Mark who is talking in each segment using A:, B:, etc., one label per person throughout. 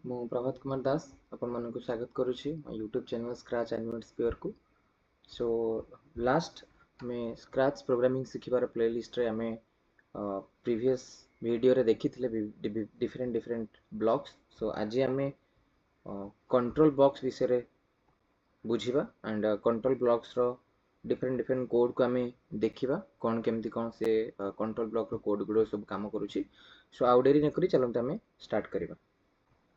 A: मु प्रभात कुमार दास आपण मन को स्वागत करुछि YouTube channel Scratch animate sphere को। सो लास्ट में स्क्रैच प्रोग्रामिंग सिखिबार प्लेलिस्ट रे हमें प्रीवियस वीडियो रे देखिथिले डिफरेंट डिफरेंट ब्लॉक्स। सो आज हमें कंट्रोल बॉक्स विषय रे बुझिबा एंड कंट्रोल ब्लॉक्स रो डिफरेंट डिफरेंट कोड को हमें देखिबा कोन केमती कोन से कंट्रोल ब्लॉक रो कोड गुडो सब काम करूछि। सो आउ डेरी न करी चलंत हमें स्टार्ट करिबा।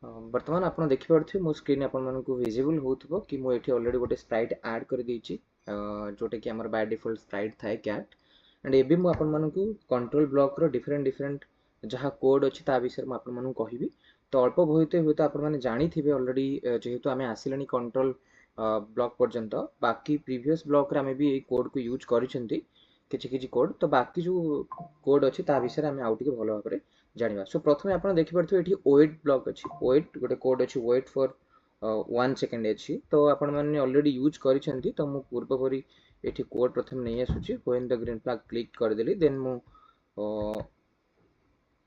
A: बर्तमान आप देखिपे मो स्क्रीन आपको विजिबल हो कि मुझे ऑलरेडी गोटे स्प्राइट ऐड कर देछि जोटा कि आमर बाय डिफॉल्ट स्प्राइट थाए कैट एंड एबी मु आपको कंट्रोल ब्लॉक रो डिफरेंट डिफरेंट जहाँ कोड अच्छी ता विषय में आपको कहबी। तो अल्प बहुत हुए तो आपने जानी थे ऑलरेडी जेहेतु आम आसिले कंट्रोल ब्लॉक पर्यंत बाकी प्रीवियस ब्लॉक रे आमे भी कोड को यूज करिसेंती किछि किछि कोड। तो बाकी जो कोड अच्छी ता विषय आम आउ टिके भलो भाबरे जानिबा। सो प्रथमे आपण देखि परथो एठी वेट ब्लॉक अछि वेट गोटे कोड अछि वेट फॉर 1 सेकंड अछि। तो आपण माने ऑलरेडी यूज करिसेंती तो मु पूर्व परी एठी कोड प्रथम नै आसुची when the green flag click कर देली देन मु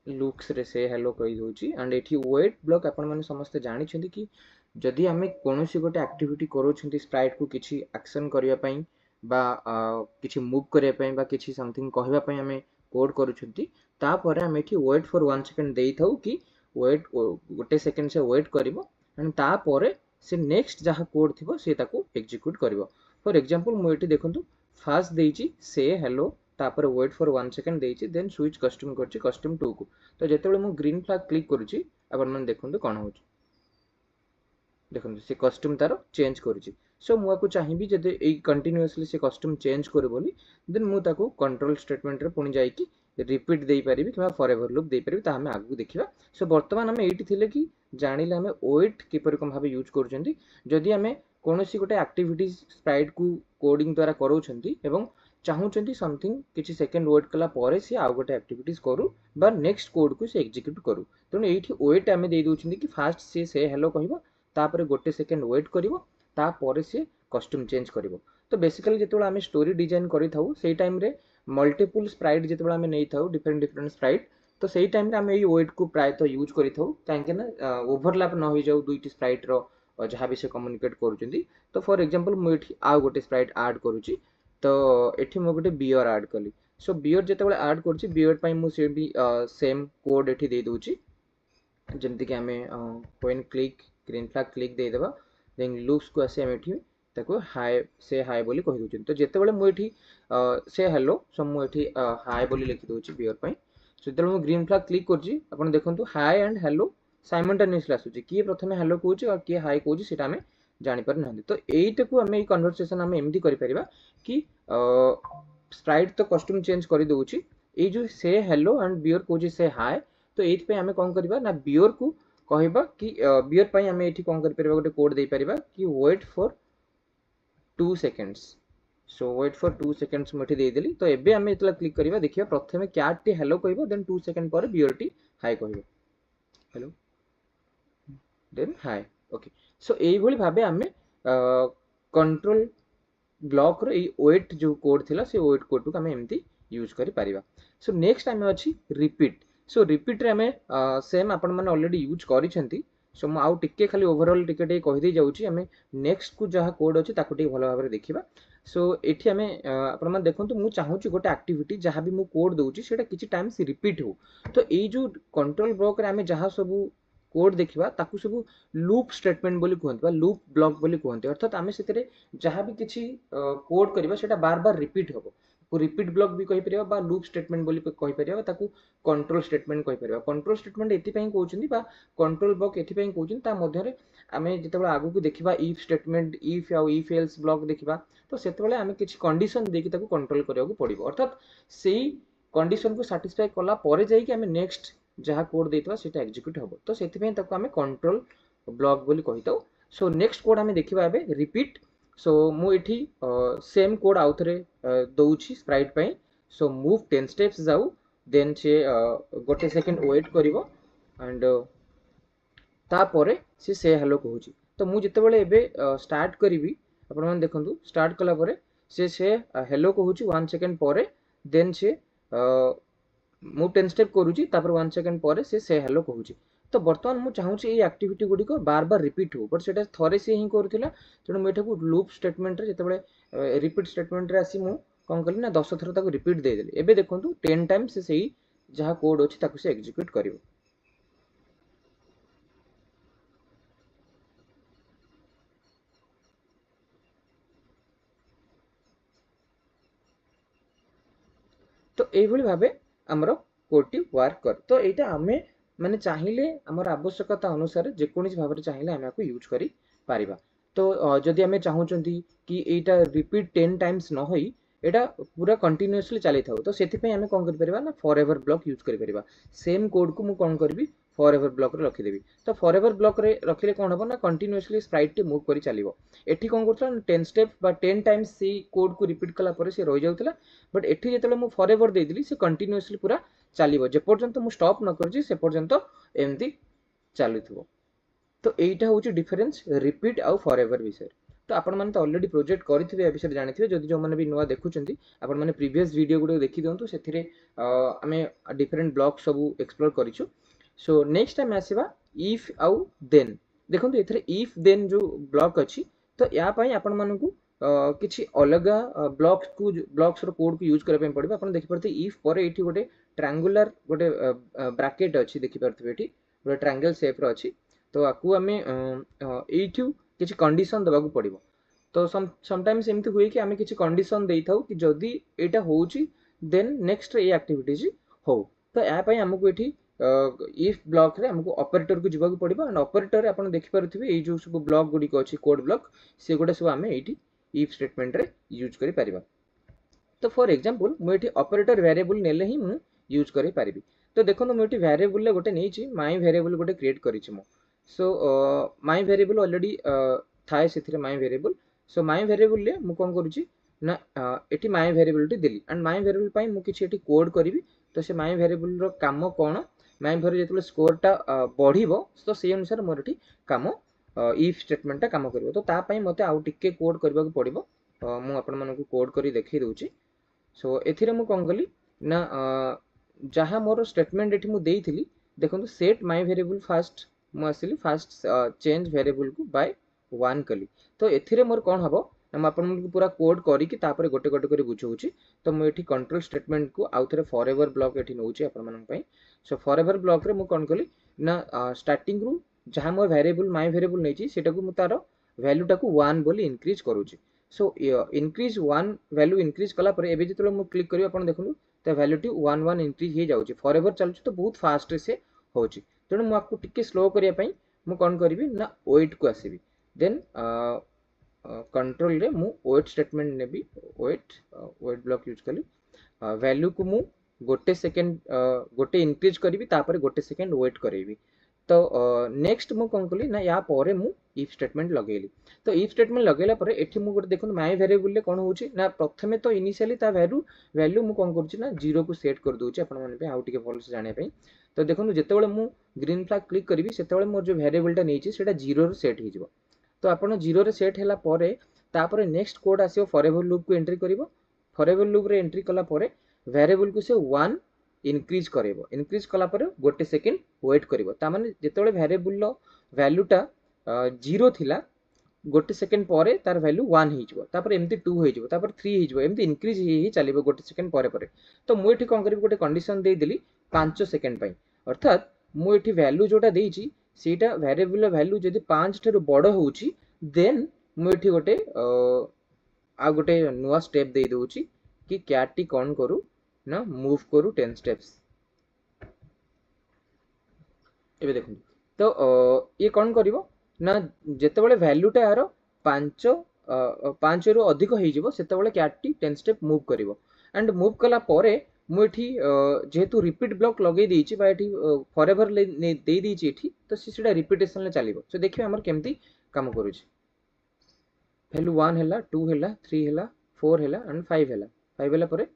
A: लुक्स रे से हेलो कहि दोची एंड एठी वेट ब्लॉक आपण माने समस्त जानि छथि कि जदि आमे कोनोसी गोटे एक्टिविटी करू छथि स्प्राइट को किछि एक्शन करिया पई बा किछि मूव करिया पई बा किछि समथिंग कहबा पई आमे कोड करू छथि तापर आमे एठी वेट फॉर 1 सेकंड देई थाउ कि वेट गोटे सेकंड से वेट करिवो एंड तापर से नेक्स्ट जहा कोड थिबो से ताको एग्जीक्यूट करिवो। फॉर एग्जांपल मु एठी देखंतु फास्ट देइची से हेलो तापर वेट फॉर 1 सेकंड देइची देन स्विच कस्टम करची कस्टम 2 को। तो जेतेबेले मु ग्रीन फ्लैग क्लिक करूची आपण मन देखंतु कोन होची देखंतु से कस्टम तारो चेंज करूची। सो मु आपको चाहिबी जदि ए कंटीन्यूअसली से कस्टम चेंज करे बोली देन मु ताको कंट्रोल स्टेटमेंट रे पुनी जाई कि रिपीट देई परिबी किबा फॉरएवर लूप देई परिबी ता हमें आगु देखिबा। सो वर्तमान हमें एठी थिले कि जानिले हमें वेट किपर कोन भाबे यूज करूचंती जदि हमें कोनोसी गोटे एक्टिविटी स्प्राइट को कोडिंग द्वारा करूचंती एवं चाहूचंती समथिंग किछि सेकंड वेट कला परे से आ गोटे एक्टिविटीज करू बा नेक्स्ट कोड को से एग्जीक्यूट करू। तेणु एठी वेट हमें देई दोचंती कि फास्ट से हेलो कहबो तापर गोटे सेकंड वेट करिवो तापर से कस्टम चेंज करिवो। तो बेसिकली जेतेबेले आमे स्टोरी डिजाइन करि थाउ सेई टाइम रे मल्टीपल स्प्राइट जेतेबेले आमे नै थाउ डिफरेंट डिफरेंट स्प्राइट तो सेई टाइम रे आमे एई वेट को प्राय तो यूज करि थाउ काहे ना ओवरलैप न होई जाउ दुईटी स्प्राइट रो जहाँ भी से कम्युनिकेट करूचंती। तो फॉर एग्जांपल मु एठी आ गोटे स्प्राइट ऐड करूची तो एठी मु गोटे बियर ऐड कली। सो बियर जेतेबेले ऐड करूची बियर पई मु से भी सेम कोड एठी दे दोची जेमति कि आमे when click green flag click दे देबा देन लुक्स को आसे हम एठी ताको हाय से हाय बोली कहि दोची। तो जेतेबेले मु एठी से हेलो सो मु एठी हाय बोली लिखि दोची बियर पई। सो जेतेबेले मु ग्रीन फ्लैग क्लिक करची आपण देखंतु हाय एंड हेलो साइमल्टेनियसली आसुची किए प्रथमे हेलो कहूची और किए हाय कहूची सेटा हमें जानि पर नाही। तो एइटा को हमें कन्वर्सेशन हमें एमडी करि परिबा कि स्प्राइट तो कस्टम चेंज करि दोची ए जो से हेलो एंड बियर कहूची से हाय। तो एथि पे हमें कोन करबा ना बियर को कहबा कि बियर पई हमें एथि कोन करि परिबा गोटे कोड दे परिबा कि wait for 2 seconds. So wait for 2 seconds मठी दे देली। तो एबे हमें इतला क्लिक करिबा देखिबा प्रथमे कैट टी हेलो कहबो देन 2 सेकंड पर बियर टी हाय कहबो hello then hi okay. So एई भली भाबे हमें कंट्रोल ब्लॉक रो एई वेट जो कोड थिला से वेट कोड को हमें एमती यूज करि परिबा। सो नेक्स्ट हमें अछि रिपीट। सो रिपीट रे हमें सेम आपण माने ऑलरेडी यूज करिसेंती। सो म आउ टिके खाली ओवरऑल टिके टे कहि दे जाउची हमें नेक्स्ट को जहा कोड अछि ताको टे भलो भाबरे देखिबा। सो एठी हमें आपण माने देखंतु मु चाहूची गोटे एक्टिविटी जहा भी मु कोड दोउची सेटा किछि टाइम से रिपीट हो। तो एई जो कंट्रोल ब्लॉक रे हमें जहा सब कोड देखिबा ताकू सब लूप स्टेटमेंट बोली कहंती बा लूप ब्लॉक बोली कहंती। अर्थात आमे सेतरे जहा भी किछि कोड करबा सेटा बार बार रिपीट होबो को रिपीट ब्लॉक भी कहि परिबा बा लूप स्टेटमेंट बोली कहि परिबा ताकू कंट्रोल स्टेटमेंट कहि परिबा। कंट्रोल स्टेटमेंट एति पई कहउछन्ती बा कंट्रोल ब्लॉक एति पई कहउछन्ती ता मध्ये रे आमे जेतेबेला आगु को देखिबा इफ स्टेटमेंट इफ या इफ एल्स ब्लॉक देखिबा तो सेतेबेला आमे किछि कंडीशन देकी ताकू कंट्रोल करिया को पड़िबो। अर्थात सेही कंडीशन को सैटिस्फाई कला परे जाई कि आमे नेक्स्ट जहा कोड देतबा सेटा एग्जीक्यूट हबो। तो सेति पई ताकू आमे कंट्रोल ब्लॉक बोली कहिताउ। सो नेक्स्ट कोड आमे देखिबा एबे रिपीट। सो मु एठी सेम कोड आउ थरे दउछि स्प्राइट पई। सो मूव 10 स्टेप्स जाउ देन से गोटे सेकंड वेट करिवो एंड तापरे से हेलो कहूची। तो मु जेतेबेले एबे स्टार्ट करिवि आपण माने देखंतु स्टार्ट कला परे से हेलो कहूची 1 सेकंड परे देन से मु 10 स्टेप करूची तापर 1 सेकंड परे से हेलो कहूची। तो तो बर्तमान मु चाहूची ये एक्टिविटी गुडी को बार बार रिपीट हो, बट सेटा थरे से ही करूथिला तेणु मु एठाकू लूप स्टेटमेंट रे जेतेबेले रिपीट स्टेटमेंट रे आसी मु कौन कली ना 10 थर ताको रिपीट दे देली। एबे देखंतु 10 टाइम से सही जहा कोड अछि ताको से एग्जीक्यूट करिवो। तो एई भली भाबे हमरो कोड टी वर्क कर। तो एटा हमें माने चाहिए हमर आवश्यकता अनुसार जेकोनी भाबरे चाहिए हमें को यूज करी पारिबा। तो जदि हमें चाहूचंती कि एटा रिपीट 10 टाइम्स न होई एटा पूरा कंटिन्यूअसली चली थाउ, तो सेति पई हमें कोन करि परिबा ना फॉरएवर ब्लॉक यूज करि परिबा। सेम कोड को मु कोन करबी फॉरएवर ब्लॉक रे रखि देबी। तो फॉरएवर ब्लॉक रे रखिले कोन हबो ना कंटिन्यूअसली स्प्राइट टी मूव करि चलिबो। एठी कोन करथला 10 स्टेप बा 10 टाइम्स सी कोड को रिपीट कला परे से रहि जाउतला, बट एठी जेतले मु फॉरएवर दे दिली से कंटिन्यूअसली पूरा चलिबो जे पर्यंत मु स्टॉप न करजी से पर्यंत एमती चलुथिबो। तो एटा होची डिफरेंस रिपीट आउ फॉरएवर विषय। तो आपण माने तो ऑलरेडी प्रोजेक्ट करिथिबे ए विषय जानिथिबे। जदि जो माने भी नुवा देखुचंती आपण माने प्रीवियस वीडियो गुडे देखि दियंतु, सेथिरे आमे डिफरेंट ब्लॉक सब एक्सप्लोर करिछु। सो नेक्स्ट टाइम आसीबा इफ आउ देन। देखंतु एथिरे इफ देन जो ब्लॉक अछि तो या पई आपण मानकु किछि अलगा ब्लॉक्स रो कोड को यूज करे पे पड़बे। आपण देखि परथे इफ परे एठी गोटे ट्रायंगुलर गोटे ब्रैकेट अछि, देखि परथे एठी गोटे ट्रायंगल शेप रो अछि। तो आकु आमे एठू किछि कंडीशन देबाकू पड़िबो। तो समटाइम्स एमती हुए कि आमे किछि कंडीशन देई थाउ कि जदी एटा होउची देन नेक्स्ट ए एक्टिविटीज हो। तो या पई हमकु एठी इफ ब्लॉक रे हमकु ऑपरेटर को जिबाकू पड़िबो। एंड ऑपरेटर रे आपण देखि पारुथिबे एई जो सब ब्लॉक गुडी को अछि कोड ब्लॉक से गोटे सब आमे एठी इफ स्टेटमेंट रे यूज करि परिबा। तो फॉर एग्जांपल मु एठी ऑपरेटर वेरिएबल नेले ही मु यूज करि परिबी। तो देखो मु एठी वेरिएबल ले गोटे नेछि माय वेरिएबल गोटे क्रिएट करिछि मु। सो माय वेरिएबल ऑलरेडी थाए सेथिरे my variable. So my variable ले मु कोन करूछि ना एठी माय वेरिएबल टी देली एंड माय वेरिएबल पई मु किछि एठी कोड करिवि। तो से माय वेरिएबल रो काम कोन माय वेरिएबल जेतले स्कोर टा बढ़िबो तो से अनुसार मोर एठी काम इफ स्टेटमेंट टा काम करिवो। तो ता पई मते आउ टिके कोड करबा को पड़िबो। मु आपण मानकु कोड करी देखै दउछि। सो एथिरे मु कोन गली ना जहा मोर स्टेटमेंट एठी मु देइथिली देखंतु सेट माय वेरिएबल फर्स्ट मु आसिली फर्स्ट चेंज वेरिएबल को बाय 1 कली। तो एथिरे मोर कोन हबो हम आपण को पूरा कोड करी कि तापर गोटे गोटे करी बुझौछि। तो मु एठी कंट्रोल स्टेटमेंट को आउथरे फॉरएवर ब्लॉक एठी नउछि आपण मानन पई। सो फॉरएवर ब्लॉक रे मु कोन कली ना स्टार्टिंग रु जहा मोर वेरिएबल माय वेरिएबल नैछि सेटा को मु तारो वैल्यू टाको 1 बोली इंक्रीज करूछि। सो इंक्रीज 1 वैल्यू इंक्रीज कला पर एबे जेतले मु क्लिक करियो आपण देखनु त वैल्यू टी 1 1 इंक्रीज हे जाउछि। फॉरएवर चलछि तो बहुत फास्ट से होछि। तेणु मु आपको टिके स्लो करिया पई मु कोन करबी ना वेट को आसीबी। देन कंट्रोल रे मु वेट स्टेटमेंट नेबी। वेट ब्लॉक यूज कली वैल्यू को मु गोटे सेकंड गोटे इंक्रीज करबी तापर गोटे सेकंड वेट करेबी। तो नेक्स्ट मु कोन कली ना या परे मु इफ स्टेटमेंट लगेली। तो इफ स्टेटमेंट लगेला परे एठी मु गोटे देखन माय वेरिएबल ले कोन होउची ना प्रथमे तो इनिशियली ता वैल्यू मु कोन करची ना 0 को सेट कर दोची आपण माने पे आउ टिके भल से जाने पे। तो देखो जेतेबेले मु ग्रीन फ्लैग क्लिक करी सेतेबेले मोर जो वेरिएबल टा नैछि सेटा 0 रे सेट हो जिवो। तो आपण 0 रे सेट हैला परे तापरे नेक्स्ट कोड आसीओ फॉरएवर लूप को एंट्री करिवो। फॉरएवर लूप रे एंट्री कला परे वेरिएबल को से 1 इंक्रीज करेबो। इंक्रीज कला परे गोटे सेकंड वेट करिवो। ता माने जेतेबेले वेरिएबल लो वैल्यू टा 0 थिला गोटे सेकंड परे तार वैल्यू 1 हे जिवो। तापर एमती 2 हे जिवो, तापर 3 हे जिवो, एमती इंक्रीज हे चलिबो गोटे सेकंड परे परे। तो मु एठी कोन करिवि गोटे कंडीशन दे देली 5 सेकंड पई। अर्थात मु एठी वैल्यू जोटा देइची सेटा वेरिएबल वैल्यू जदी 5 ठेरु बड़ होउची देन मु एठी गोटे आ गोटे नुवा स्टेप दे दोउची कि कैट टी कोन करू ना मूव करू 10 स्टेप्स। एबे देखु तो ये कोन करिवो ना जेतेबेले वैल्यू टा यार 5 रु अधिक हो जिवो सेतेबेले कैट टी 10 स्टेप मूव करिवो। एंड मूव कला परे मु एठी जेहेतु रिपीट ब्लॉक लगे देइछि बा एठी फॉरएवर दे देइछि एठी तो सेटा रिपीटेशन ले चलिवो। सो देखिबे हमर केमती काम करूछि। वैल्यू 1 हैला 2 हैला 3 हैला 4 हैला एंड 5 हैला 5 हैला परे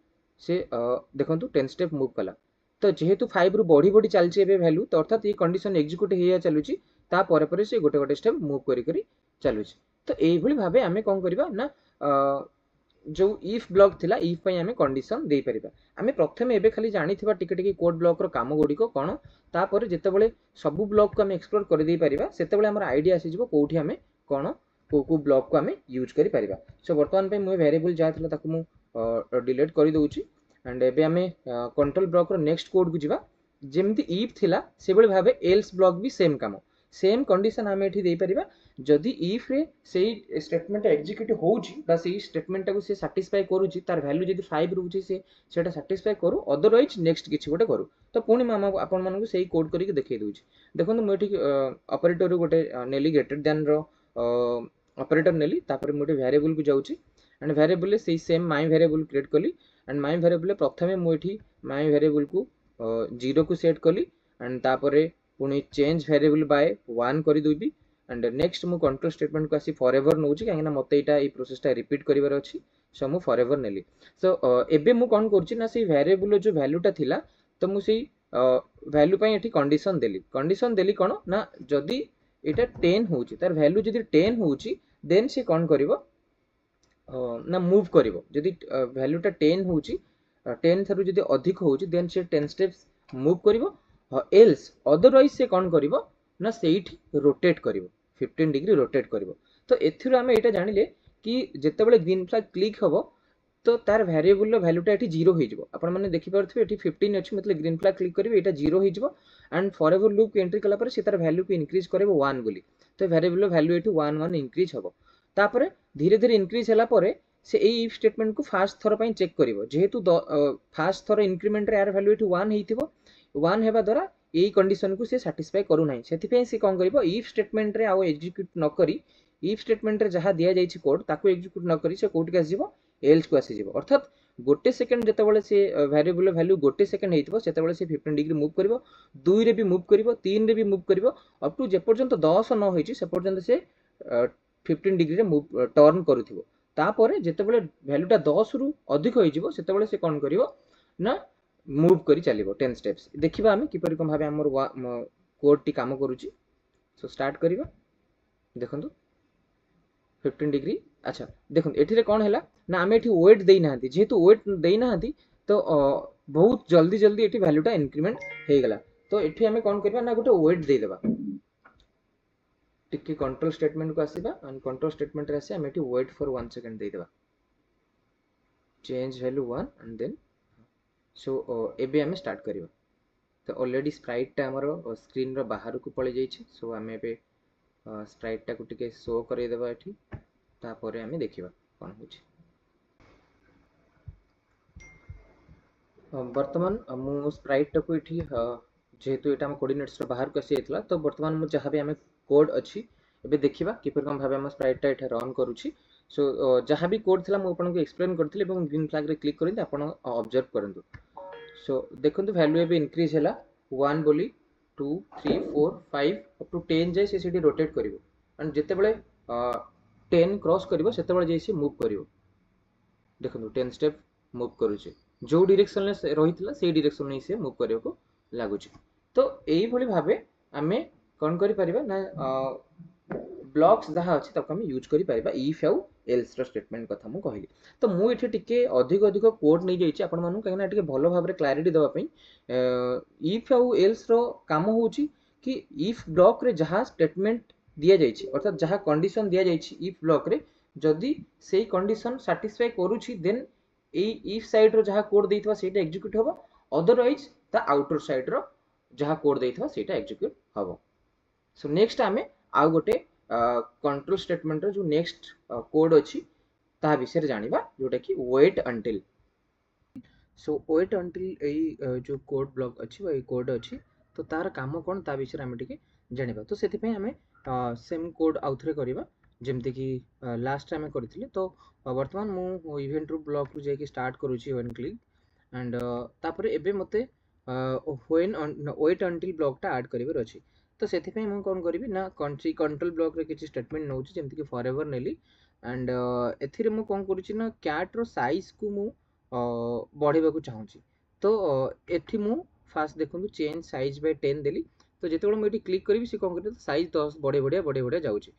A: से देखंतु 10 स्टेप मूव कला। तो जेहेतु 5 रु बढ़ी बढ़ी चलछि एबे वैल्यू तो अर्थात ये कंडीशन एग्जीक्यूट हेया चलुछि ता परे परे से गोटे गोटे स्टेप मूव करी करी चलुछि। तो एई भली भाबे हमें कोन करबा ना जो इफ ब्लॉक थिला इफ पई हमें कंडीशन दे परिबा हमें प्रथमे एबे खाली जानिथिबा टिके टिके कोड ब्लॉक रो काम गुडी को कोन तापर जेतेबेले सब ब्लॉक को हमें एक्सप्लोर कर दे परिबा सेतेबेले हमर आईडिया आसी जिवो कोठी हमें कोन को ब्लॉक को हमें यूज करि परिबा सो वर्तमान पे मु वेरिएबल जा थिला ताकू मु डिलीट करि दउची एंड एबे हमें कंट्रोल ब्लॉक रो नेक्स्ट कोड को जिबा जेमती इफ थिला सेबेले भाबे एल्स ब्लॉक भी सेम काम सेम कंडीशन हमें एठी दे परिबा जदि इफ रे सेही स्टेटमेंट एग्जीक्यूट होउची बा सेही स्टेटमेंट को से सैटिस्फाई करूची तार वैल्यू जदि 5 रहउची से सेटा सैटिस्फाई करू अदरवाइज नेक्स्ट किछि गोटे करू तो पुणी मामा आपन मानकु सेही कोड करिक देखै दउची देखंतु म एठी ऑपरेटर गोटे नेली ग्रेटर देन रो ऑपरेटर नेली तापर मोटे वेरिएबल को जाउची एंड वेरिएबल से सेम माय वेरिएबल क्रिएट कली एंड माय वेरिएबल प्रथमे मु एठी माय वेरिएबल को 0 को सेट कली एंड तापरे पुणी चेंज वेरिएबल बाय 1 करि दोबी एंड नेक्स्ट मु कंट्रोल स्टेटमेंट को आसी फॉरएवर नउची काहेना मते एटा ए प्रोसेस टा रिपीट करिवार अछि सो मु फॉरएवर नेली सो एबे मु कोन करछि ना से वेरिएबल जो वैल्यू टा थिला तो मु सेही वैल्यू पई एठी कंडीशन देली कोन ना जदी एटा 10 होउची तार वैल्यू जदी 10 होउची देन से कोन करिवो ना मूव करिवो जदी वैल्यू टा 10 होउची 10 थारु जदी अधिक होउची देन से 10 स्टेप्स मूव करिवो एल्स अदरवाइज से कोन करिवो ना सेठी रोटेट करिवो 15 डिग्री रोटेट करिवो तो एथिरो हमें एटा जानिले कि जेतेबेले ग्रीन फ्लैग क्लिक हबो तो तार वेरिएबल रो वैल्यू टा एठी 0 हे जिवो आपण माने देखि परथबे एठी 15 अछि मतलब ग्रीन फ्लैग क्लिक करिवे एटा 0 हे जिवो एंड फॉरएवर लूप को एंट्री कला पर से तार वैल्यू को इंक्रीज करेबो 1 बोली तो वेरिएबल रो वैल्यू एठी 1 1 इंक्रीज हबो तापरे धीरे धीरे इंक्रीज हला परे से ए इफ स्टेटमेंट को फास्ट थरो पई चेक करिवो जेहेतु फास्ट थरो इंक्रीमेंट रे यार वैल्यू एठी 1 हेतिबो 1 हेबा द्वारा ए कंडीशन को से सैटिस्फाई करू नाही सेति पे से कोन करिवो इफ स्टेटमेंट रे आउ एग्जीक्यूट न करी इफ स्टेटमेंट रे जहा दिया जाई छि कोड ताको एग्जीक्यूट न करी से कोड के आसीबो एल्स को आसीबो अर्थात गोटे सेकंड जेतेबेले से वेरिएबल वैल्यू गोटे सेकंड हेतिबो सेतेबेले से 15 डिग्री मूव करिवो 2 रे भी मूव करिवो 3 रे भी मूव करिवो अप टू जे पर्यंत 10 न होई छि से पर्यंत से 15 डिग्री रे मूव टर्न करूथिबो तापरे जेतेबेले वैल्यू टा 10 रु अधिक होई जिवो सेतेबेले से कोन करिवो ना मूव करी चलिबो 10 स्टेप्स देखिबा हम किपरि कोन भाबे हमर कोड टी काम करूची सो स्टार्ट करिबा देखंतु 15 डिग्री अच्छा देखो एठी रे कोन हैला ना हम एठी वेट देई नाहंती जेहेतु वेट देई नाहंती तो बहुत जल्दी जल्दी एठी वैल्यू टा इंक्रीमेंट हे गेला तो एठी हमें कोन करबा ना गोटे वेट देई देबा टिके कंट्रोल स्टेटमेंट को आसीबा एंड कंट्रोल स्टेटमेंट रे आसी हम एठी वेट फॉर 1 सेकंड देई देबा change value 1 and then so एबे हमें स्टार्ट करिबा तो ऑलरेडी स्प्राइट टा हमरो स्क्रीन रो बाहर को पळे जाई छै सो हमें एबे स्प्राइट टा को टिके शो करे देबा एठी तापरे हमें देखिबा कोन होछि वर्तमान मु स्प्राइट टा को एठी जेहेतु एटा हम कोऑर्डिनेट्स रो बाहर को आसी एतला तो वर्तमान मु जहां भी हमें कोड अछि एबे देखिबा किपर कोन भाबे हम स्प्राइट टा एठा रन करूछि सो जहां भी कोड थिला मु आपन को एक्सप्लेन करथिले एवं ग्रीन फ्लैग रे क्लिक करिन आपन ऑब्जर्व करंतु सो देखंतु वैल्यू एबे इंक्रीज हैला 1 बोली 2 3 4 5 अप टू 10 जाय से सिटी रोटेट करिवो एंड जते बेले 10 क्रॉस करिवो सेते बेले जैसे मूव करिवो देखंतु 10 स्टेप मूव करूचे जो डायरेक्शन ले रहितला से डायरेक्शन नै से मूव करियो को लागुचे तो एई भली भाबे हमें कोन करि परिबा ना ब्लॉक्स जहाँ अच्छी तक हम यूज करि परिबा इफ आउ एल्स रो स्टेटमेंट कथा मु कहली तो मु एठी टिके अधिक अधिक कोड नै जाईछि आपन मानु कहिना टिके भलो भाबरे क्लैरिटी देबा पई इफ आउ एल्स रो काम होउछि कि इफ ब्लॉक रे जहाँ स्टेटमेंट दिया जाईछि अर्थात जहाँ कंडीशन दिया जाईछि इफ ब्लॉक रे जदी सेही कंडीशन सैटिस्फाई करूछि देन ए इफ साइड रो जहाँ कोड देइथवा सेटा एग्जीक्यूट होबो अदरवाइज ता आउटर साइड रो जहाँ कोड देइथवा सेटा एग्जीक्यूट होबो सो नेक्स्ट हमें आ गोटे कंट्रोल स्टेटमेंट रो जो नेक्स्ट कोड अछि ता विषय जानिबा जोटा कि वेट अंटिल सो वेट अंटिल एई जो कोड ब्लॉक अछि वा ए कोड अछि तो तार काम कोन ता विषय हम टिके जानिबा तो सेति पय हमें सेम कोड आउथरे करिबा जेमते कि लास्ट टाइम करथिले तो वर्तमान मु इवेंट रो ब्लॉक रो जे कि स्टार्ट करूची वन क्लिक एंड तापरे एबे मते व्हेन वेट अंटिल ब्लॉक ता ऐड करिवर अछि तो सेति पय हम कोन करिवि ना कंट्रोल ब्लॉक रे किछि स्टेटमेंट नउछि जेमति कि फॉरएवर नेली एंड एथिरे मु कोन करूछि ना कैट रो साइज को मु बढ़ेबा को चाहूछि तो एथि मु फास्ट देखंतु चेंज साइज बाय 10 देली तो जेतेबेले मु एठी क्लिक करिवि से कोन करते साइज 10 बढ़े बढ़िया जाउछि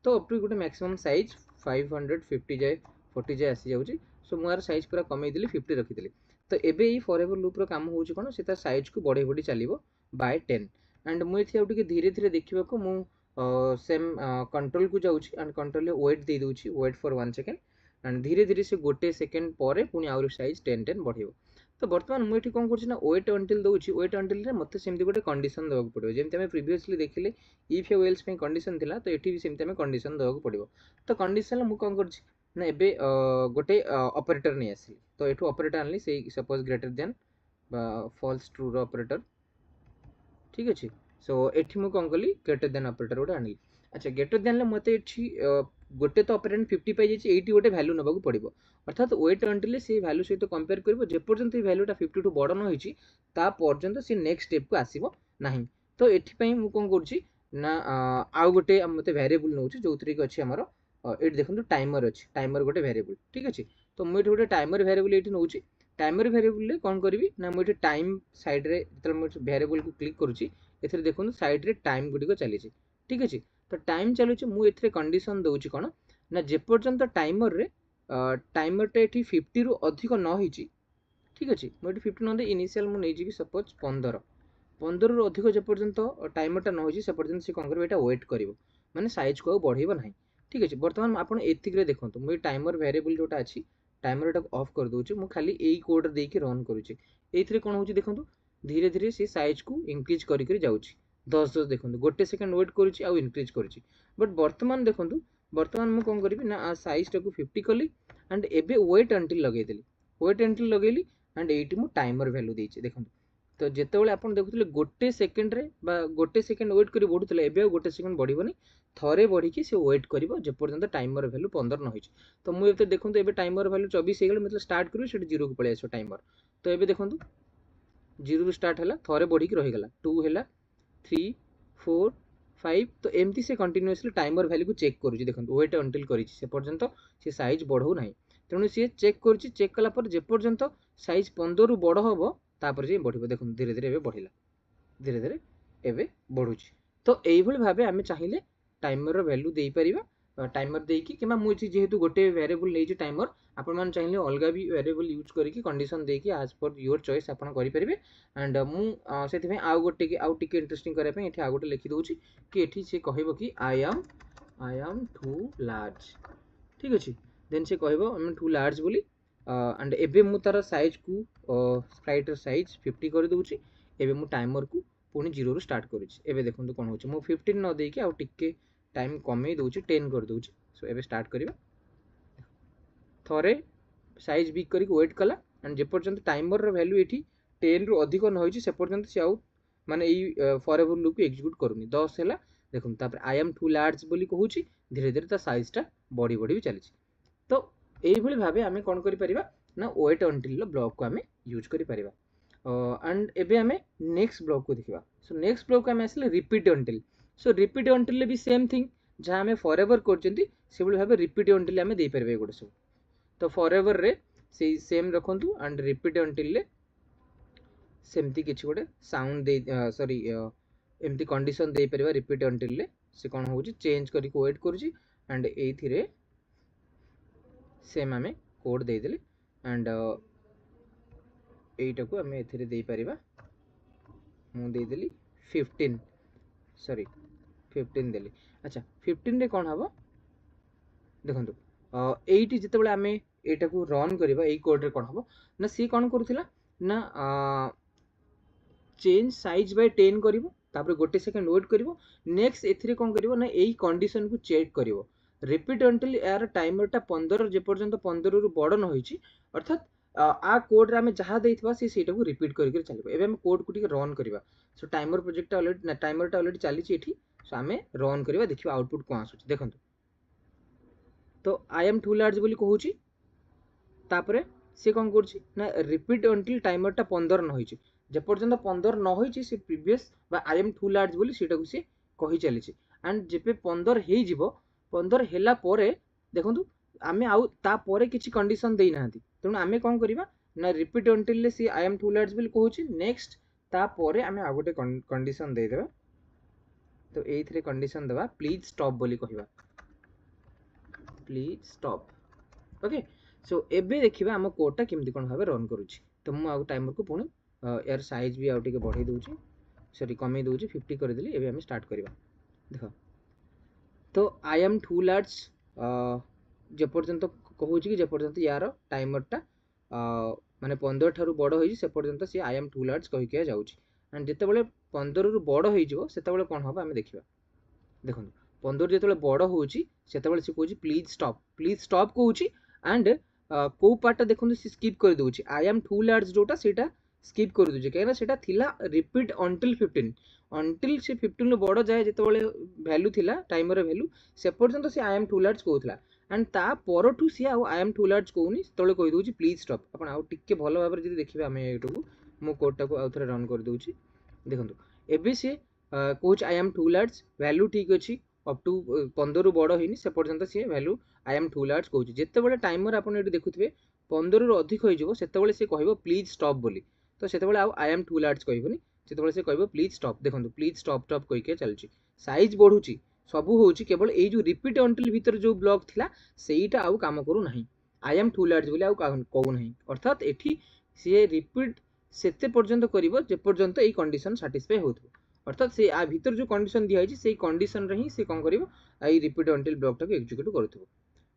A: तो अप टू गोटे मैक्सिमम साइज 550 जाय 40 जाय आसी जाउछि सो मुझे साइज पूरा कमेदेली 50 रखीदेली तो एबे ये फॉरएवर लूप रो काम होउची कोन से तार साइज को बढ़े बढ़ी चलिबो बाय 10 एंड मु एथि आउट के धीरे धीरे देखिबा को मु सेम कंट्रोल को जाउची एंड कंट्रोल ले वेट दे दोची वेट फॉर 1 सेकंड एंड धीरे धीरे से गोटे सेकंड परे पुनी आउर साइज 10 10 बढ़िबो तो बर्तमान मु एठी कोन करछि ना वेट अंटिल दोछि वेट अंटिल रे मते सेमति गोटे कंडीशन देबा पड़िबो जेमति हम प्रीवियसली देखिले इफ ए वेल्स पे कंडीशन थिला तो एठी भी सेमति हम कंडीशन देबा पड़िबो तो कंडीशन मु कोन करछि ना एबे गोटे ऑपरेटर नै आसी तो एठु ऑपरेटर आनली से सपोज ग्रेटर देन बा फॉल्स ट्रू रो ऑपरेटर ठीक अछि सो एठी मु कोन कली ग्रेटर देन ऑपरेटर गोटे आनली अच्छा ग्रेटर देन ले मते एठी गोटे तो ऑपरेंड 50 पाई जाइए 80 गोटे वैल्यू नबाक पड़ो अर्थात वेट अंटिल से वैल्यू सहित कंपेयर कर जेपर्यंत वैल्यूटा 50 टू बड़ न होती पर्यंत सी नेक्स्ट स्टेप को आसब ना तो ये मुझे कौन करना आउ गोटे मत वेरिएबल नौ जो थी अच्छी आमर ये देखो टाइमर अच्छी टाइमर गोटे वेरिएबल ठीक अच्छे तो मुझे गोटे टाइमर वेरिएबल ये नौ टाइमर वेरिएबल कौन करी ना मुझे टाइम सैड्रे जो वेरिएबल को क्लिक करुँची ए देखो सैड्रे टाइम गुड़िक चली ठीक अच्छे तो टाइम चलुची मुझे कंडीशन दूसरी कौन ना जेपर्यंत टाइमर रे टाइमरटा ये 50 रु अधिक न होती ठीक अच्छे मुझे 50 न इनिशियल मुझे सपोज 15 रु अधिक जेपर्यंत टाइमरटा न होती से पर्यंत से कौन कर वेट कर माने साइज को बढ़ेब ना ठीक अच्छे बर्तमान आप देखो मुझे टाइमर वेरिएबल जोटा अच्छी टाइमर ऑफ कर दूसरी मुझे खाली यही कोड देके रन करुचे ये कौन हो देखो धीरे धीरे से साइज को इंक्रीज कर जाऊँगी 10 देखो गोटे सेकंड वेट करुच्ची आउ इनक्रीज करुच्ची बट बर्तमान देखो बर्तमान मुझे कौन करी ना साइज टाक 50 कली एंड एबे वेट अंटिल लगेदेली वेट अंटिल लगेली एंड एटी मु टाइमर वैल्यू देछि देखो तो जेतेबेले आपण देखुथिले गोटे सेकंड रे बा गोटे सेकंड वेट करी बढ़ुथिले एबे गोटे सेकंड बढ़िबोनी थरे बढ़ी कि से वेट करिवो जे पर्यंत टाइमर वैल्यू 15 न होइछ तो मु एते देखो एबे टाइमर वैल्यू 24 हे गेल मतलब स्टार्ट करू सेठी 0 को पळे आसो टाइमर तो एबे देखो 0 रु स्टार्ट हला थरे बढ़ी कि रहि गला 2 हला 3 4 5 तो एमती से कंटिन्यूअसली टाइमर वैल्यू को चेक करुच्ची देखो वेट अंटिल करिछि से पर्यंत से साइज बढ़ौ नाही तेणु सी चेक करुच्ची चेक कला पर जे पर्यंत साइज 15 रु बड़ हबो तापर जे बढ़िबो देखो धीरे धीरे एबे बढ़िला धीरे धीरे एबे बढ़ुछि तो एई भली भाबे आमे चाहिए टाइमर रो वैल्यू देई परिबा टाइमर देकी किमा मु जेहेतु गोटे वेरिएबल नै टाइमर आपण मान चाहिए अलग भी वेरिएबल यूज करके कंडीशन देकी एज पर योर चॉइस आपण करि परिबे एंड मु सेति आउ गोटे के आउ टिके इंटरेस्टिंग करे पे एठी आ गोटे लिखि दोछि कि एठी से कहबो कि आई एम टू लार्ज ठीक अछि देन से कहबो आई एम टू लार्ज बोली एंड एबे मु तार साइज को स्प्राइट रो साइज 50 कर दोछि एबे मु टाइमर को पुणी 0 रु स्टार्ट करूछि एबे देखंतु कोन होछि मु 15 न देकी आउ टिके टाइम कमे दोछि 10 कर दोछि सो एबे स्टार्ट करिबा थरे साइज बिग करी वेट कला एंड जे पर्यंत टाइमर रो वैल्यू एठी 10 रु अधिक न होइछि से पर्यंत से आउ माने एई फॉरएवर लूप को एग्जीक्यूट करूनी 10 हैला देखो तापर आई एम टू लार्ज बोली कहूछि धीरे धीरे ता साइजटा बढ़ी बढ़ी भी चली तो एई भली भाबे आमे कोन करि परिबा ना वेट अंटिल लो ब्लॉक को आमे यूज करि परिबा एंड एबे आमे नेक्स्ट ब्लॉक को देखिबा सो नेक्स्ट ब्लॉक आमे आसले रिपीट अंटिल सो रिपीट अंटिल ले भी सेम थिंग जहाँ आमे फॉरएवर करचंती से भली भाबे रिपीट अंटिल आमे दे परिबे गोटे सब तो फॉरएवर रे से सेम रखंतु एंड रिपीट अंटिल ले सेमती किछि गोटे साउंड दे सॉरी एमती कंडीशन दे परिबा रिपीट अंटिल ले से कोन होउची चेंज करी को वेट करूची एंड एथिरे सेम आमे कोड दे देले एंड एटा को आमे एथिरे दे परिबा मु दे देली 15 सॉरी 15 देली अच्छा 15 रे कोन हबो देखंतु एटी जेतेबेले आमे एटा को रन करिबा एई कोड रे कोन हबो ना सी कोन करूथिला ना चेंज साइज बाय 10 करिवो तापर गोटे सेकंड वेट करिवो नेक्स्ट एथिरे कोन करिवो ना एई कंडीशन को चेक करिवो रिपीट अंटिल यार टाइमरटा 15 जे पर्यंत 15 रु बड़ न होइची अर्थात आ कोड रे हमें जहाँ देइथबा से सेटा को रिपीट करिक चलिबो एबे हम कोड को टिके रन करिबा सो टाइमर प्रोजेक्ट ऑलरेडी ना टाइमरटा ऑलरेडी चलीची एठी सो हमें रन करिबा देखिबा आउटपुट कोन आसुची देखंतु तो आई एम टू लार्ज बोली कहूची तापरे से कोन करची ना रिपीट अंटिल टाइमरटा 15 न होइची जे पर्यंत 15 न होइची से प्रीवियस बा आई एम टू लार्ज बोली सेटा को से कहि चलीची एंड जेपे 15 हेइ जिवो 15 हेला परे देखंतु आमे आउ ता परे किछि कंडीशन देइ नाहंती तेणु आमे कोन करिबा ना रिपीट अंटिल ले सी आई एम टू लार्ज बोली कहूची नेक्स्ट ता परे आमे आ गोटे कंडीशन दे देबा तो एइथरे कंडीशन देबा प्लीज स्टॉप बोली कहिबा प्लीज स्टॉप ओके सो एबे देखिबा हम कोडटा केमती कोन भाबे रन करूची तो मु आ टाइमर को पुणी यार साइज भी आउटे के बढ़ाई दूची सॉरी कमी दूची 50 कर देली एबे हम स्टार्ट करबा देखो तो आई एम टू लार्ज जे पर्यंत कहूची कि जे पर्यंत यार टाइमरटा माने 15 ठारू बड़ होई से पर्यंत से आई एम टू लार्ज कहि के जाउची एंड जेते बेले 15 रु बड़ होई जिवो सेते बेले कोन होबा हम देखिबा देखो 15 जेते बड़ होउची सेते बेले से कहूची प्लीज स्टॉप कहूची एंड को पार्टा देखो से स्किप कर दूची आई एम टू लार्ज जोटा सेटा स्किप कर दूची कहीं सेटा थिला रिपीट अंटिल से 15 लो बड़ जाए जेते बेले वैल्यू थिला टाइमर वैल्यू से पर्यंत से आई एम टू लार्ज कहउथला एंड ता परठू से आई एम टू लार्ज कहउनी तळे कहि दूची प्लीज स्टॉप अपन आउ टिके भलो भाबरे जदी देखिबे हम एटू मो कोड टाको आउ थरे रन कर दूची देखंतु एबे से कहउची I am too large value ठीक अछि अप टू 15 रु बड़ होइनी से पर्यंत से value I am too large कहउची जेते बेले टाइमर आपण एटी देखुथिबे 15 रु अधिक होई जिवो सेते बेले से कहइबो प्लीज स्टॉप बोली तो सेते बेले आई एम टू लार्ज कहइबोनी सेते बेले से कहइबो प्लीज स्टॉप देखंतु प्लीज स्टॉप स्टॉप कहि के चलची साइज बढ़ुची सबू होची केवल ए जो रिपीट अंटिल भीतर जो ब्लॉक थिला सेईटा आउ काम करू नाही आई एम टू लार्ज बोली आउ कहू नाही अर्थात एठी से रिपीट सेते पर्यंत करिवो जे पर्यंत ए कंडीशन सैटिस्फाई होथबो अर्थात से आ भीतर जो कंडीशन दिया है से कंडीशन रे ही से कोन करिवो आई रिपीट अंटिल ब्लॉक टाको एग्जीक्यूट करथबो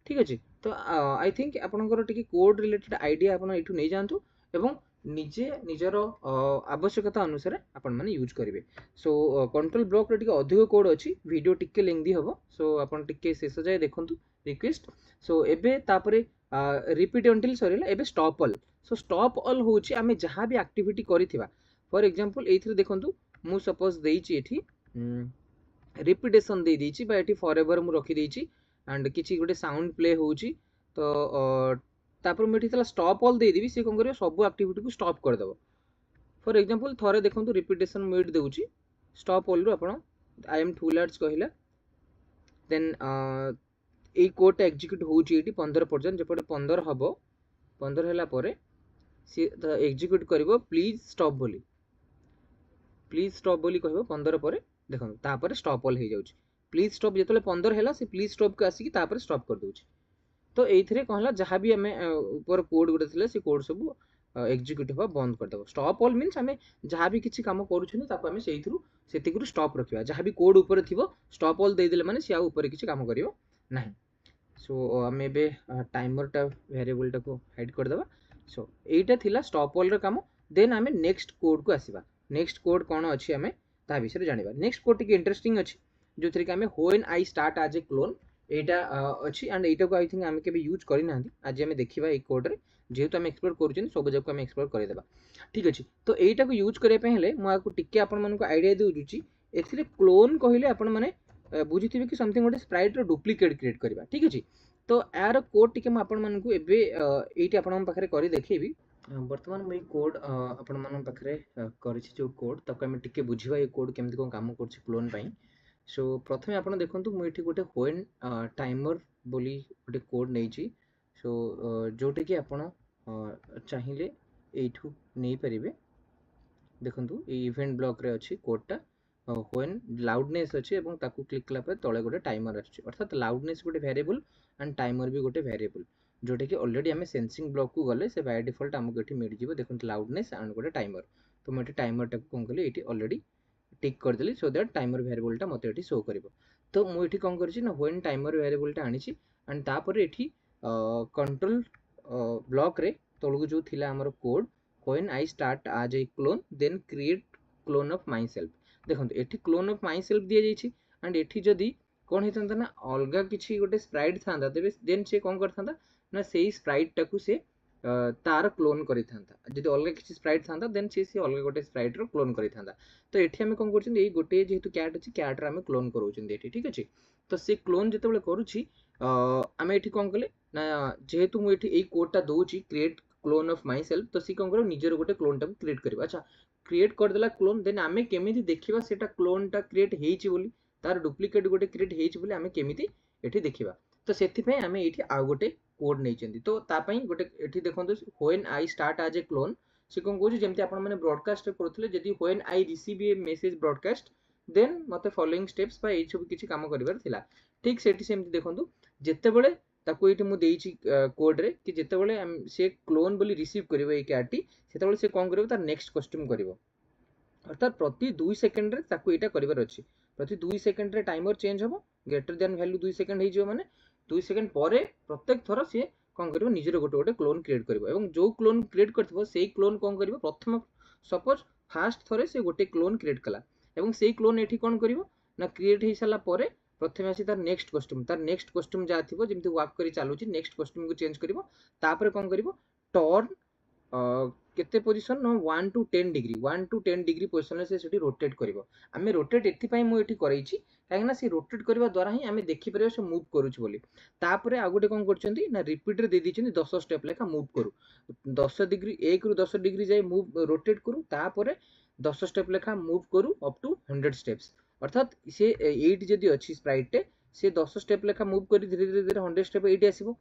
A: ठीक अछि तो आई थिंक आपनकर टिके कोड रिलेटेड आईडिया आपन एठु नै जानतु एवं निजे निजर आवश्यकता अनुसार आपण माने यूज करिवे सो कंट्रोल ब्लॉक रे टिके अधिक कोड अछि वीडियो टिके लेंदी हबो सो आपण टिके शेष जाय देखंतु रिक्वेस्ट सो एबे तापरे रिपीट अंटिल सरीला एबे stop all so stop all होछि आमे जहां भी एक्टिविटी करिथिबा फॉर एग्जांपल एथरे देखंतु मु सपोज देइछि एठी रिपीटेशन दे देइछि बा एठी फॉरएवर मु रखि देइछि एंड किछि गोटे साउंड प्ले होउछि तो तापर मेठी तला स्टॉप ऑल दे देबी से कोन करियो सब एक्टिविटी को स्टॉप कर देबो फॉर एग्जांपल थरे देखंतु रिपीटेशन मोड देउछि स्टॉप ऑल रु आपण आई एम टू लार्ज कहिला देन ए कोड एग्जीक्यूट होउछि एठी 15 पर्यंत जेपटे 15 हबो 15 हला परे से एग्जीक्यूट करिवो प्लीज स्टॉप बोली कहबो 15 परे देखो तापर स्टॉप ऑल हे जाउछि प्लीज स्टॉप जेतले 15 हैला से प्लीज स्टॉप के आसी कि तापर स्टॉप कर दोछि तो एइथरे कहला जहां भी हमें ऊपर कोड गुडे थिले से कोड सब एग्जीक्यूट होबा बंद कर देबो स्टॉप ऑल मींस हमें जहां भी किछि काम करूछनी ताको हमें सेइथरु सेतिकरु स्टॉप रखिबा जहां भी कोड ऊपर थिबो स्टॉप ऑल दे देले माने से आ ऊपर किछि काम करियो नाही सो हमें बे टाइमर टा वेरिएबल टा को हाइड कर देबा सो एइटा थिला स्टॉप ऑल रे काम देन हमें नेक्स्ट कोड को आसीबा नेक्स्ट कोड कोन अछि हमें ता विषय रे जानिबा नेक्स्ट कोड टिके इंटरेस्टिंग अछि जो थरे हमें when I start as a clone एटा अछि एंड एटा को आई थिंक हमें केबे यूज करि नांदी आज हमें देखिबा ए कोड रे जेहेतु हम एक्सप्लोर करूछन सब जगह हम एक्सप्लोर करि देबा ठीक अछि तो एटा को यूज करे पे हेले मु आकु टिके आपन मन को आईडिया देउ जुची एथिरे क्लोन कहिले आपन माने बुझिथिबे कि समथिंग गोटे स्प्राइट रो डुप्लीकेट क्रिएट करबा ठीक अछि तो यार कोड टिके म आपन मन को एबे एटी आपन पाखरे करि देखैबी वर्तमान मैं कोड आपण मन पाखरे करिछि जो कोड तक हम टिके बुझिबा ए कोड केमति को काम करछि क्लोन पई सो प्रथमे आपण देखंतु मु एठी गोटे व्हेन टाइमर बोली गोटे कोड नै छी सो जोटे कि आपण चाहिले एठू नै परिबे देखंतु ए इवेंट ब्लॉक रे अछि कोडटा व्हेन लाउडनेस अछि एवं ताकू क्लिक कला पर तळे गोटे टाइमर अछि अर्थात लाउडनेस गोटे वेरिएबल एंड टाइमर भी गोटे वेरिएबल जोटे कि ऑलरेडी हमें सेंसिंग ब्लॉक को गले से बाय डिफॉल्ट हमको एठी मिल जिवो देखंतु लाउडनेस एंड गोटे टाइमर तो मटे टाइमर टा कोन कले एठी ऑलरेडी टिक कर देली सो दैट टाइमर वेरिएबल टा मते एठी शो करिवो तो मु एठी कोन करछि ना व्हेन टाइमर वेरिएबल टा आनिछि एंड तापर एठी कंट्रोल ब्लॉक रे तळगु जो थिला हमर code when I start as a clone then create clone of myself देखंतु एठी क्लोन ऑफ माई सेल्फ दिया जाइछि एंड एठी जदी कोन हेतंता ना अलगा किछि गोटे स्प्राइट थांदा तेबे देन से कोन करथांदा ना सेही स्प्राइट टाकू से तार क्लोन करि थांदा जदी अलगा किछि स्प्राइट थांदा देन से अलगा गोटे स्प्राइट रो क्लोन करि थांदा तो एठी हमें कोन करछन एई गोटे जेहेतु कैट अछि कैट रा हमें क्लोन करूछन एठी ठीक अछि तो से क्लोन जते बेले करूछि हमें एठी कोन कले ना जेहेतु मु एठी एई कोड टा दोछि create clone of myself तो सी कोन करो निजर गोटे क्लोन टा क्रिएट करबा अच्छा क्रिएट कर देला क्लोन देन हमें केमिति देखिबा सेटा क्लोन टा क्रिएट हेछि बोली तार डुप्लीकेट गोटे क्रिएट हेछि बोली हमें केमिति एठी देखिबा तो सेथि पय हमें एठी आ गोटे कोड नै चंदी तो ता पय गोटे एठी देखंतु when I start as a clone से कोन कहू जेमति आपण माने ब्रॉडकास्ट करथले जदी when I receive a message broadcast then मते फॉलोइंग स्टेप्स पय एइ सब किछि काम करिवार थिला ठीक सेठी सेमति देखंतु जेते बेले ताको ये मु देइछि कोड रे कि जेतेबेले से क्लोन बोली रिसीव करिवो ए कैट टी सेतेबेले से कोन करिवो तार नेक्स्ट कस्टम करिवो अर्थात प्रति 2 सेकंड रे ताको एटा करिवार अछि प्रति 2 सेकंड रे टाइमर चेंज हबो ग्रेटर देन वैल्यू 2 सेकंड हे जिवो माने 2 सेकंड परे प्रत्येक थरो से कोन करिवो निजर गोटे गोटे क्लोन क्रिएट करिवो एवं जो क्लोन क्रिएट करथिबो सेई क्लोन कोन करिवो प्रथम सपोज फास्ट थरे से गोटे क्लोन क्रिएट कला एवं सेई क्लोन एठी कोन करिवो ना क्रिएट हे साला परे प्रथमे आसी तार नेक्स्ट कस्टम जा थिबो जेमति वर्क करी चालुची नेक्स्ट कस्टम को चेंज करिवो तापर कोन करिवो टर्न केते position no 1 to 10 degree 1 to 10 degree position से सेठी रोटेट करिवो आमे रोटेट एथि पई मु एठी करैछि काहेना से रोटेट करबा द्वारा ही आमे देखि परियो से मूव करूछ बोली तापरे आ गुटे कोन करचंती ना रिपीट रे दे दिछंती 10 स्टेप लेखा मूव करू 10 डिग्री 1 रु 10 डिग्री जाय मूव रोटेट करू तापरे 10 स्टेप लेखा मूव करू अप टू 100 स्टेप्स अर्थात से 8 जदी अछि स्प्राइट टे से 10 स्टेप लेखा मूव करी धीरे धीरे 100 स्टेप 8 आसीबो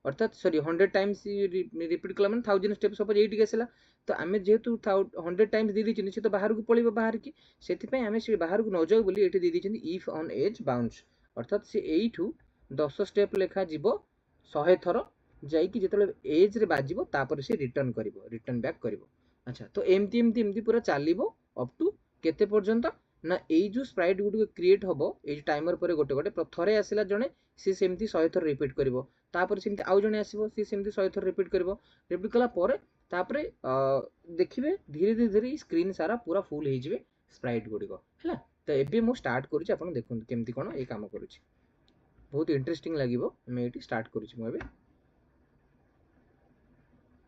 A: अर्थात सॉरी 100 टाइम्स रिपीट कला माने 1000 स्टेप सपोज 8 गेसला तो आमे जेहेतु 100 टाइम्स दे दी से तो बाहर को पळिबो बाहर की सेति पय आमे से बाहर को न जाऊ बोली एठी दे दी इफ ऑन एज बाउंस अर्थात से एठू 10 स्टेप लेखा जीवो 100 थरो जाई कि जेतले एज रे बाजिबो तापर से रिटर्न बैक करिवो अच्छा तो एमती पूरा चालिबो अप टू केते पर्यंत ना एई जो स्प्राइट गुडी क्रिएट हबो एई टाइमर परे गोटे गोटे थरे आसिला जणे से सेमती 100 थर रिपीट करिवो तापर सेमती आउ जणे आसीबो से सेमती 100 थर रिपीट करिवो रिपीट कला परे तापरे देखिबे धीरे धीरे स्क्रीन सारा पूरा फुल हे जिवे स्प्राइट गुडी को हैला तो एबे मु स्टार्ट करूची आपण देखुन केमती कोन ए काम करूची बहुत इंटरेस्टिंग लागिवो मैं एटी स्टार्ट करूची मु एबे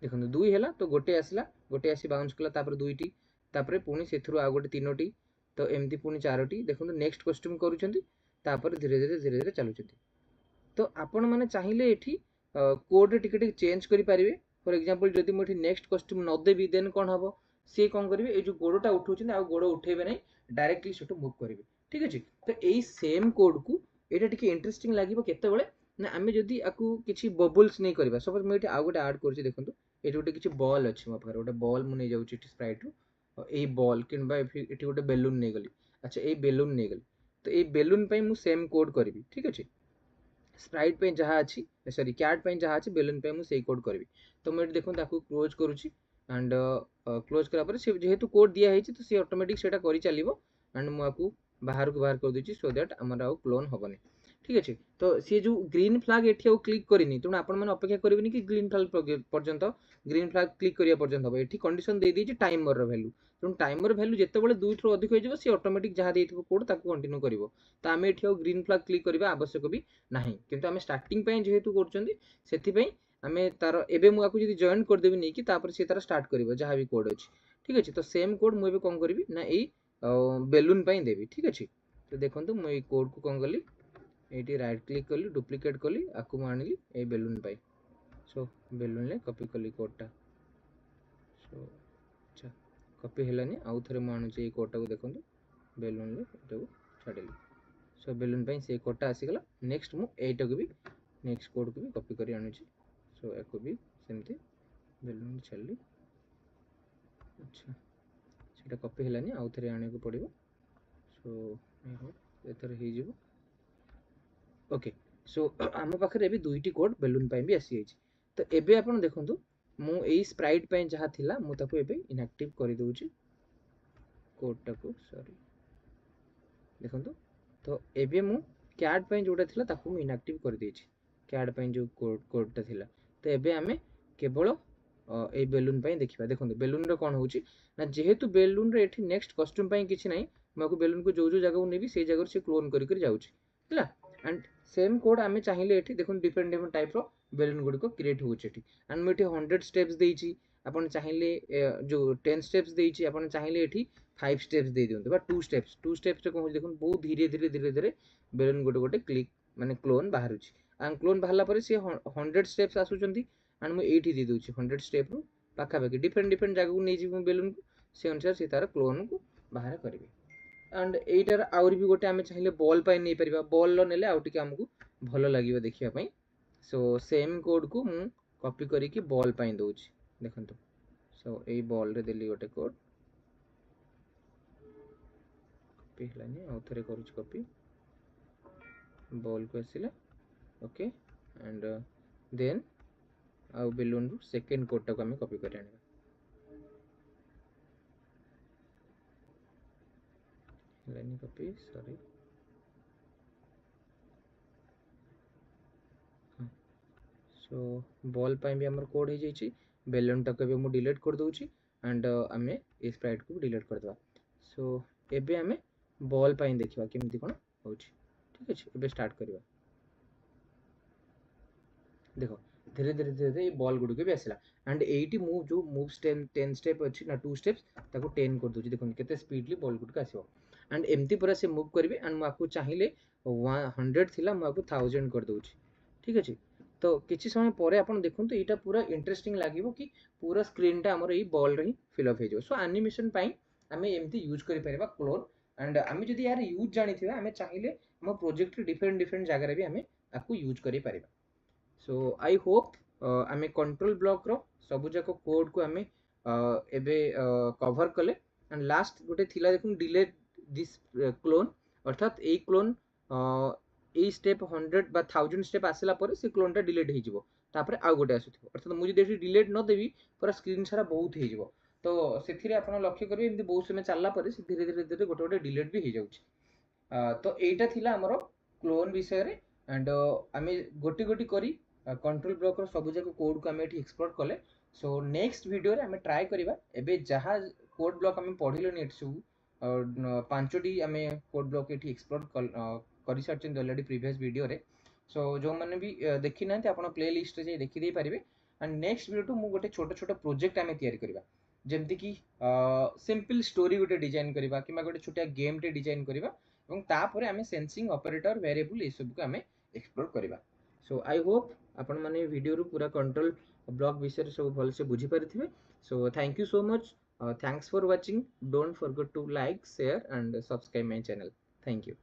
A: देखंतु दुई हैला तो गोटे आसिला गोटे आसी बाउंस कला तापर दुईटी तापर पुनी सेथरु आ गोटे तीनोटी तो एमती पुनी चारोटी देखंतु नेक्स्ट कस्टम करूचंती तापर धीरे धीरे चलुचंती तो आपण माने चाहिए एठी कोड टिके टिके चेंज करि परिबे फॉर एग्जांपल जदि मोठी नेक्स्ट कस्टम न देबी देन कोन हबो से कोन करिवे ए जो गोडोटा उठौछन आ गोडो उठेबे नै डायरेक्टली सेटो मूव करिवे ठीक अछि तो एई सेम कोड को एटा टिके इंटरेस्टिंग लागिबो केते बेले ना आमे जदि आकु किछि बबल्स नै करबा सपोज मैं एठी आ गोटे ऐड करछि देखंतु एठी गोटे किछि बॉल अछि म पाखरे गोटे बॉल मु नै जाउछि एठी स्प्राइट रो एई बॉल किनबा एठी गोटे बेलून नै गली अच्छा एई बेलून नै गली तो एई बेलून पई मु सेम कोड करबी ठीक अछि स्प्राइट पे जहाँ अच्छी सॉरी कैट पे जहाँ अच्छी बेलून पे मुझे कोड करबी तो मैं देखो ताकू क्लोज करूची एंड क्लोज करा पर से जेहेतु कोड दिया है तो सी ऑटोमेटिक सेटा करि चलिबो एंड मु आकू बाहर को बाहर कर देछि सो दैट हमर आउ क्लोन होबनी ठीक अछि तो सी जो ग्रीन फ्लैग एठी आउ क्लिक करिनी तुम आपण मन अपेक्षा करबिनी कि ग्रीन फ्लैग पर्यंत ग्रीन फ्लैग क्लिक करिया पर्यंत हो एठी कंडीशन दे दी टाइमर रो वैल्यू तुम टाइमर वैल्यू जेते बेले 2 थरो अधिक हो जिवो सी ऑटोमेटिक जहाँ देथिबो कोड ताकू कंटिन्यू करिवो तो आमे एठी आउ ग्रीन फ्लैग क्लिक करिबा आवश्यक भी नाही किंतु आमे स्टार्टिंग पे जेहेतु करचंदी सेथि पे आमे तार एबे मु आकू जदी जॉइन कर देबी नै कि तापर से तार स्टार्ट करिवो जहाँ भी कोड अछि ठीक अछि तो सेम कोड मु एबे कोन करबी ना एई बेलून पे देबी ठीक अछि तो देखंतु मु एई कोड को कोन गली एटी राइट क्लिक कली डुप्लिकेट कली आकु मु आनिली ए बेलून पे सो बेलून ले कॉपी कली कोडटा सो अच्छा कॉपी हेलानी आउ थरे मु आनु ए कोडटा को देखंतु बेलून ले एटा को छाडिली सो बेलून पे से कोडटा आसी गला नेक्स्ट मु एटा को भी नेक्स्ट कोड को भी कॉपी करी आनु छी सो एको भी सेमती बेलून छाडली अच्छा सेटा कॉपी हेलानी आउ थरे आने को पड़िबो सो एथर हे जिवो ओके सो आम पाखे भी दुईटी कोड बेलून भी आसी जाइए तो एबे आपण देखंतु मु एई स्प्राइट पे जहाँ थिला मु ताको एबे इनएक्टिव करि दउची कोडटा को सॉरी देखंतु तो एबे मु कैट पे जोटा थिला ताको मु इनएक्टिव कर देछि कैट पे जो कोडटा थिला तो एबे आमे केवल ए बेलून पे देखिबा देखंतु बेलून रे कोन होउची ना जेहेतु बेलून रे एठी नेक्स्ट कस्टम पे किछि नै मको बेलून को जो जो जगह को नेबी से जगह से क्लोन करि करि जाउची हला एंड सेम कोड आमे चाहिए एठी देखुन डिफरेंट डिफरेंट टाइप रो बेलून गुडी को क्रिएट होउची एठी एंड मैं एठी 100 स्टेप्स देइची आपण चाहिए जो 10 स्टेप्स देइची आपण चाहिए एठी 5 स्टेप्स दे दियंतु बा 2 स्टेप्स रे कोन देखुन बहुत धीरे धीरे बेलून गोटे गोटे क्लिक माने क्लोन बाहरुची एंड क्लोन बाहरला परे से 100 स्टेप्स आसुचंती एंड मैं एठी दे दोची 100 स्टेप रो पाखा पाखी डिफरेंट डिफरेंट जगह को नै जी बेलून को से अनुसार से तार क्लोन को बाहर करिवे एंड एटार आउर भी गोटे आमे चाहिए बॉल पाई नहीं परिबा बॉल लो नेले आउ टिके हमकु भलो लागिवो देखिया पई सो सेम कोड को मु कॉपी करी कि बॉल पाई दोउची देखंतु सो एई बॉल रे देली गोटे कोड कॉपी हलानी आउ थरे करूची कॉपी बॉल को आसिला ओके एंड देन आउ बेलून रू सेकेंड कोड टाक आम कॉपी कर आने कॉपी सॉरी सो बॉल पाई भी हमर कोड हो जाइए बेलून टाक भी डिलीट कर दूची एंड आम ए स्प्राइट को डिलीट करदे सो एबे आम बॉल पाई देखा केमती कौन हो ठीक अच्छे एबे स्टार्ट करवा देखो धीरे धीरे धीरे धीरे बॉल गुड़िक भी आसला एंड एटी मूव जो मूव्स 10 स्टेप अच्छी ना 2 स्टेप्स ताको 10 कर दूची देखो केते स्पीडली बॉल गुड़िक आसो एंड एमती पूरा से मूव करी एंड मुझे चाहिए 100 थिला मुझे 1000 कर दूची ठीक अच्छे तो किसी समय पर आप देखो यहाँ पूरा इंटरेस्टिंग लगे कि पूरा स्क्रीन टा आमर ये बॉल रे फिलअप हो सो एनिमेशन आम एमती यूज कर क्लोन एंड आम जब यार यूज जानी आम चाहिए आम प्रोजेक्ट डिफरेंट डिफरेंट जगह भी आम आपको यूज कर सो आई होप आम कंट्रोल ब्लॉक रो सबू जाक कोड को आम एबे कवर कले एंड लास्ट गोटे थिला देखो डिलीट दिस क्लोन अर्थात ए क्लोन ये स्टेप 100 बा 1000 स्टेप आसला पर से क्लोनटा डिलीट हो आउ गोटे आसुथिबो अर्थात मुझे देखि डिलीट न देवी पूरा स्क्रीन सारा बहुत हो तो से आपन लक्ष्य करेंगे एमती बहुत समय चलला पर धीरे धीरे धीरे गोटे गोटे डिलीट भी हो जाउछि तो एटा थिला हमरो क्लोन विषय रे एंड आम गोटी गोटी करी कंट्रोल ब्लॉक रो सब जाक कोड को आम एठी एक्सप्लोर कले सो नेक्स्ट वीडियो रे आम ट्राई करबा एबे जहा कोड ब्लॉक आम पढिलो नेट सब पांचटी आम कोड ब्लॉक एठी एक्सप्लोर कर सारी अलरेडी प्रीवियस वीडियो रे सो जो मैंने भी देखी ना आप प्ले लिस्ट रे देखी पारे एंड नेक्स्ट वीडियो मुझे गोटे छोट छोट प्रोजेक्ट आम या जमती कि सिंपल स्टोरी गोटे डिजाइन करवा कि गोटे छोटिया गेम टे डिजाइन करवा आम सेंसिंग ऑपरेटर वेरिएबल ये सब को आम एक्सप्लोर करवा सो आई होप आपण माने वीडियो रू पूरा कंट्रोल ब्लॉक विषय सब भल से बुझी पारिथिबे so thank you so much thanks for watching don't forget to like share and subscribe my channel thank you.